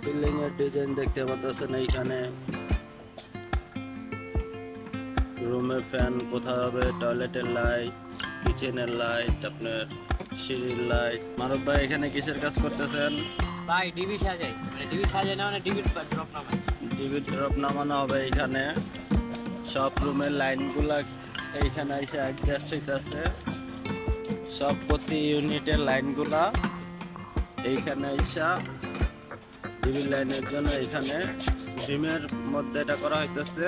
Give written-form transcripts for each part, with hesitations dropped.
Building এর design দেখতে পাচ্ছেন এইখানে রুমের ফ্যান কোথাও হবে, টয়লেটের লাইট, কিচেনের লাইট, আপনার সিঁড়ির লাইট। মারুফ ভাই এখানে কিসের কাজ করতেছেন? ভাই ডিবি সাজাই, ডিবি সাজাই না মানে ডিবির ড্রপ নামাই। ডিবি ড্রপ নামানো হবে এইখানে। সব রুমের লাইনগুলা এইখানে এসে অ্যাডজাস্ট হইতেছে। সব প্রতি ইউনিটের লাইনগুলা এইখানে এসে ডিবি লাইনের জন্য এইখানে ডিমের মধ্যে এটা করা হইতেছে।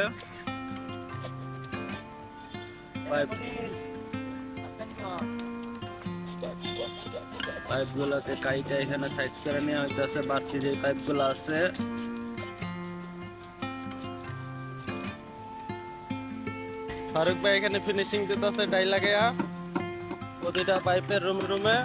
পাইপগুলোকে কাইটা এখানে সাইজ করে নেওয়া হইতেছে। বাড়তি যে পাইপগুলো আছে ফারুক ভাই এখানে ফিনিশিং দিতেছে ডাই লাগায়া প্রতিটা পাইপের রুমে রুমে।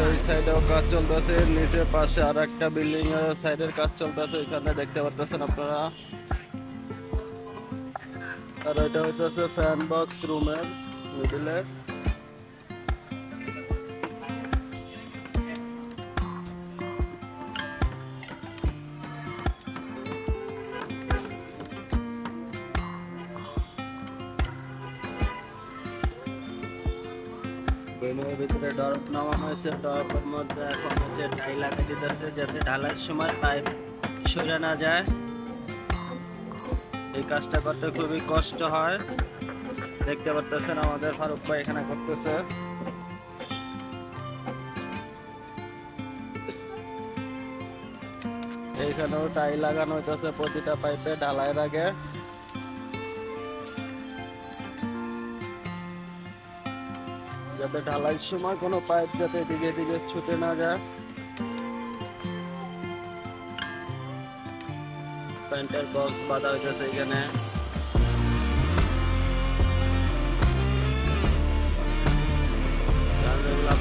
ওই সাইডেও কাজ চলতেছে, নিচে পাশে আর একটা বিল্ডিং এর সাইডের কাজ চলতেছে, এখানে দেখতে পারতেছেন আপনারা। আর এটা হইতেছে ফ্যান বক্স রুমের মিডলে। ভিতরে ডরপ নামানো হয়েছে, ডরপের মধ্যে এখন হচ্ছে টাই লাগাই দিতেছে যাতে ঢালার সময় পাইপ সরে না যায়। এই কাজটা করতে খুবই কষ্ট হয়, দেখতে পারতেছেন আমাদের ফারুক ভাই এখানে করতেছে। এইখানেও টাই লাগানো হইতেছে প্রতিটা পাইপে ঢালাইয়ের আগে। যাতে ঢালাইয়ের সময় কোনো পাইপ যাতে দিকে দিকে ছুটে না যায়। প্যান্টের বক্স বাঁধা হইতেছে এখানে।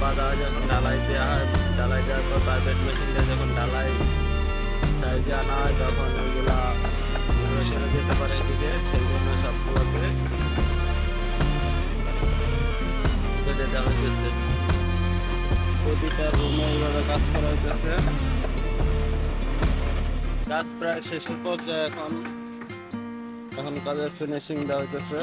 বাঁধা হয় যখন ঢালাই দেওয়া হয়, ঢালাই দেওয়ার পর প্রাইভেট মেশিন দিয়ে যখন ঢালাই সাইজে আনা হয় তখন ওইগুলা মেশিনে যেতে পারে এদিকে, সেই জন্য সবগুলোকে বেঁধে দেওয়া হইতেছে। প্রতিটা রুমে এইভাবে কাজ করা হইতেছে। কাজ প্রায় শেষের পর্যায়ে, এখন কাজের ফিনিশিং দেওয়া হইতেছে।